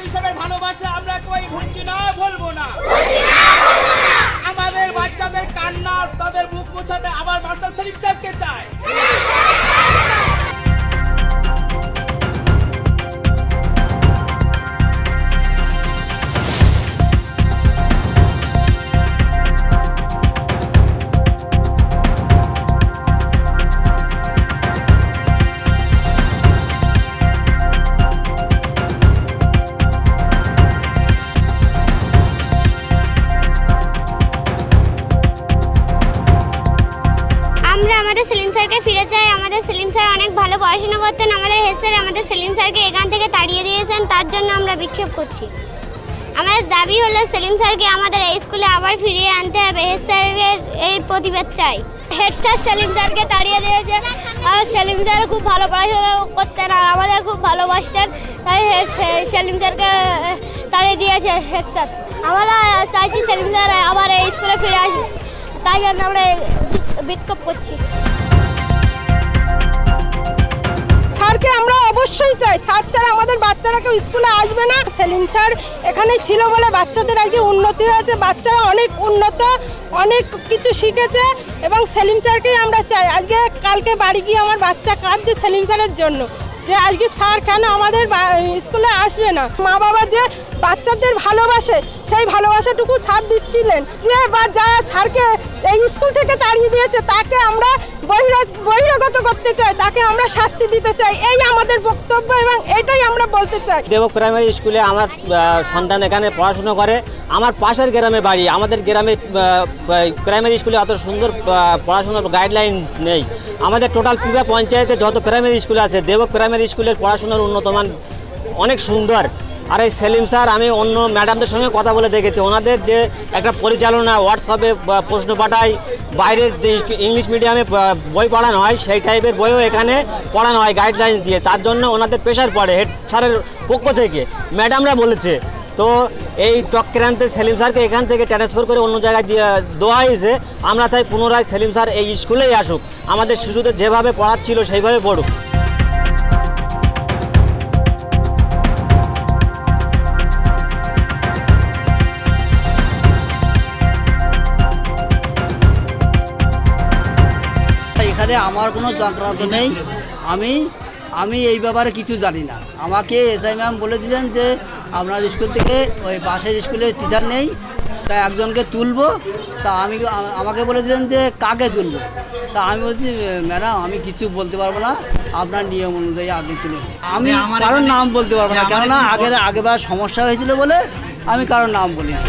হিসেবে ভালোবাসা আমরা কেউ ভুলছি না, বলবো না। আমাদের বাচ্চাদের কান্না তাদের মুখ মোছাতে আবার মাস্টার সেলিম সাহেবকে চায়। আমাদের সেলিম স্যারকে ফিরে চাই। আমাদের সেলিম স্যার অনেক ভালো পড়াশোনা করতেন। আমাদের হেড স্যার আমাদের সেলিম স্যারকে এখান থেকে তাড়িয়ে দিয়েছেন, তার জন্য আমরা বিক্ষোভ করছি। আমাদের দাবি হলো সেলিম স্যারকে আমাদের এই স্কুলে আবার ফিরিয়ে আনতে হবে। হেড স্যারের এই প্রতিবাদ চাই। হেড স্যার সেলিম স্যারকে তাড়িয়ে দিয়েছে, আর সেলিম স্যার খুব ভালো পড়াশোনা করতেন আর আমাদের খুব ভালোবাসতেন, তাই সেলিম স্যারকে তাড়িয়ে দিয়েছে হেড স্যার। আমরা চাইছি সেলিম স্যার আবার এই স্কুলে ফিরে আসবে, তাই জন্য আমরা বিক্ষোভ করছি। স্যারকে আমরা অবশ্যই চাই। স্যার ছাড়া আমাদের বাচ্চারা কেউ স্কুলে আসবে না। সেলিম স্যার এখানে ছিল বলে বাচ্চাদের আগে উন্নতি হয়েছে, বাচ্চারা অনেক উন্নত, অনেক কিছু শিখেছে এবং সেলিম স্যারকেই আমরা চাই। আজকে কালকে বাড়ি গিয়ে আমার বাচ্চা কাঁদছে সেলিম স্যারের জন্য, যে আজকে স্যার কেন আমাদের স্কুলে আসবে না। মা বাবা যে বাচ্চাদের ভালোবাসে সেই ভালোবাসাটুকু স্যার দিচ্ছিলেন, যে বা যারা স্যারকে এই স্কুল থেকে তাড়িয়ে দিয়েছে তাকে আমরা বহিরাগত করতে চাই, তাকে আমরা শাস্তি দিতে চাই। এই আমাদের বক্তব্য এবং এটাই আমরা বলতে চাই। দেবক প্রাইমারি স্কুলে আমার সন্তান এখানে পড়াশোনা করে। আমার পাশের গ্রামে বাড়ি। আমাদের গ্রামে প্রাইমারি স্কুলে অত সুন্দর পড়াশোনার গাইডলাইন্স নেই। আমাদের টোটাল পিপা পঞ্চায়েতে যত প্রাইমারি স্কুল আছে, দেবক প্রাইমারি স্কুলের পড়াশোনার উন্নতমান অনেক সুন্দর। আর এই সেলিম স্যার, আমি অন্য ম্যাডামদের সঙ্গে কথা বলে দেখেছি, ওনাদের যে একটা পরিচালনা, হোয়াটসঅ্যাপে প্রশ্ন পাঠায়, বাইরের যে ইংলিশ মিডিয়ামে বই পড়ানো হয় সেই টাইপের বইও এখানে পড়ানো হয় গাইডলাইন্স দিয়ে। তার জন্য ওনাদের প্রেশার পড়ে হেড স্যারের পক্ষ থেকে, ম্যাডামরা বলেছে। তো এই চক্রান্তে সেলিম স্যারকে এখান থেকে ট্রান্সফার করে অন্য জায়গায় দেওয়া হয়েছে। আমরা চাই পুনরায় সেলিম স্যার এই স্কুলেই আসুক, আমাদের শিশুদের যেভাবে পড়াচ্ছিল সেইভাবে পড়ুক। এখানে আমার কোনো চক্রান্ত নেই। আমি এই ব্যাপারে কিছু জানি না। আমাকে এসআই ম্যাম বলেছিলেন যে আপনার স্কুল থেকে ওই পাশের স্কুলে টিচার নেই, তাই একজনকে তুলবো। তা আমাকে বলেছিলেন যে কাকে তুলবো। তা আমি বলছি ম্যাডাম আমি কিছু বলতে পারবো না, আপনার নিয়ম অনুযায়ী আপনি তুলুন। আমি কারোর নাম বলতে পারবো না, কেননা আগেরবার সমস্যা হয়েছিল বলে আমি কারোর নাম বলিনি।